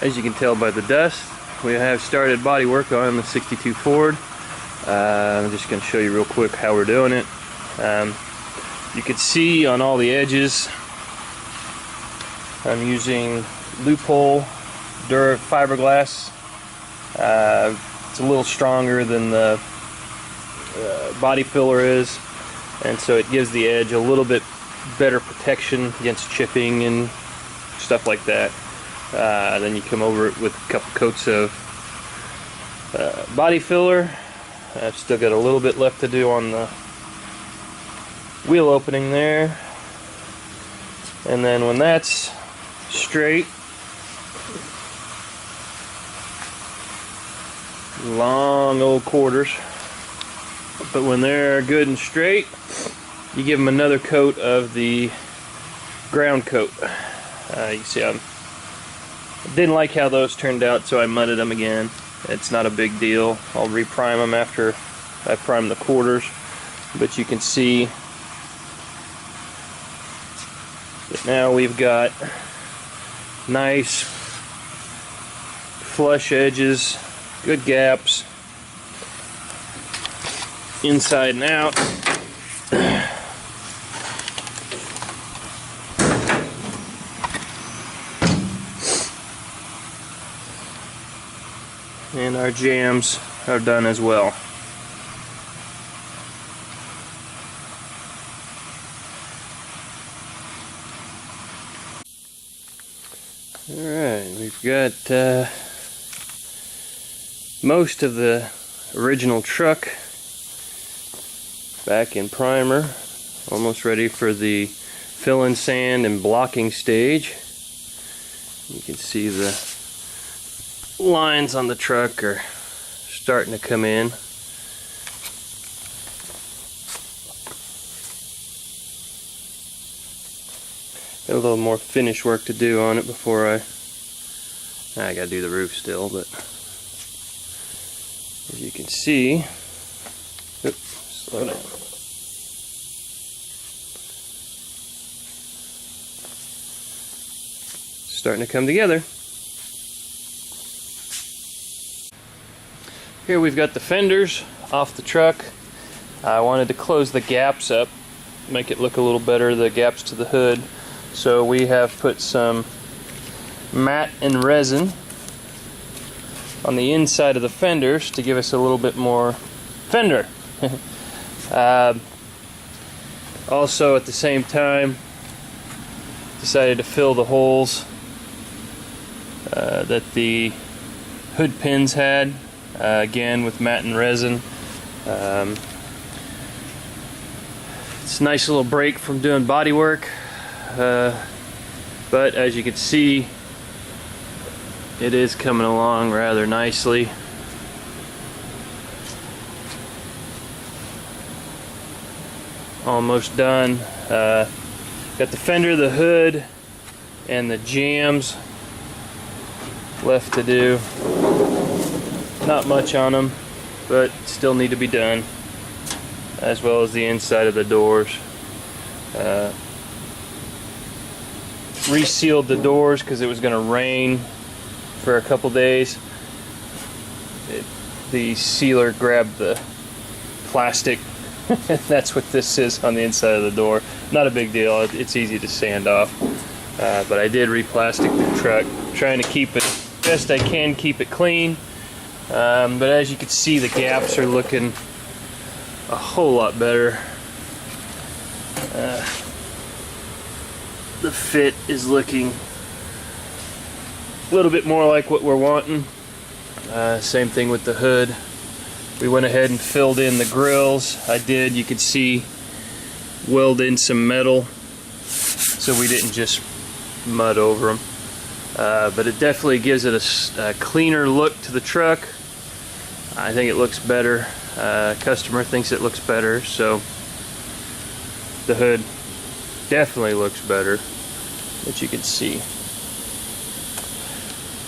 As you can tell by the dust, we have started body work on the 62 Ford. I'm just going to show you real quick how we're doing it. You can see on all the edges I'm using loophole fiberglass. It's a little stronger than the body filler is, and so it gives the edge a little bit better protection against chipping and stuff like that. Then you come over it with a couple coats of body filler. I've still got a little bit left to do on the wheel opening there, and then when that's straight, long old quarters, but when they're good and straight, you give them another coat of the ground coat. You see, I didn't like how those turned out, so I mudded them again. It's not a big deal. I'll reprime them after I prime the quarters, but you can see that now we've got nice flush edges, good gaps, inside and out. And our jams are done as well. Alright, we've got most of the original truck back in primer, almost ready for the fill-in sand and blocking stage. You can see the lines on the truck are starting to come in. Got a little more finish work to do on it before I gotta do the roof still, but as you can see, oops, slow down. Starting to come together. Here we've got the fenders off the truck. I wanted to close the gaps up, make it look a little better, the gaps to the hood. So we have put some matte and resin on the inside of the fenders to give us a little bit more fender. Also at the same time decided to fill the holes that the hood pins had. Again with matte and resin. It's a nice little break from doing body work, but as you can see, it is coming along rather nicely. Almost done. Got the fender, the hood, and the jams left to do. Not much on them, but still need to be done, as well as the inside of the doors. Resealed the doors because it was going to rain for a couple days. The sealer grabbed the plastic. That's what this is on the inside of the door. Not a big deal, it's easy to sand off. But I did re-plastic the truck, trying to keep it best I can, keep it clean. But as you can see, the gaps are looking a whole lot better. The fit is looking a little bit more like what we're wanting. Same thing with the hood. We went ahead and filled in the grills. You could see, weld in some metal so we didn't just mud over them. But it definitely gives it a cleaner look to the truck. I think it looks better. Customer thinks it looks better, so the hood definitely looks better, as you can see.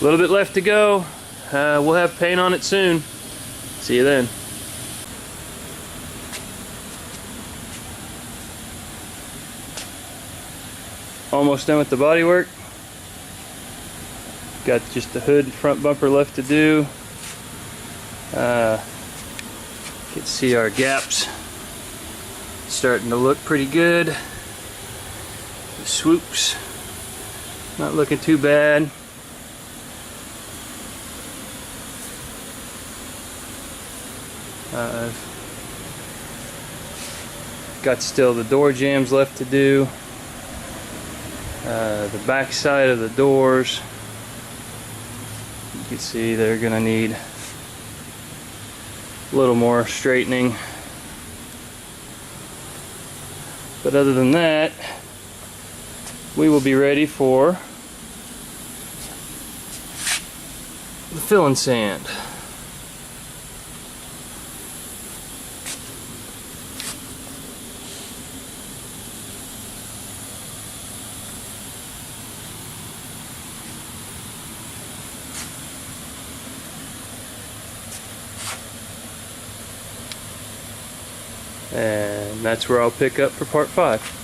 A little bit left to go. We'll have paint on it soon. See you then. Almost done with the body work. Got just the hood and front bumper left to do. You can see our gaps starting to look pretty good. The swoops not looking too bad. Got still the door jambs left to do. The back side of the doors, you can see they're gonna need a little more straightening. But other than that, we will be ready for the fill and sand. And that's where I'll pick up for part 5.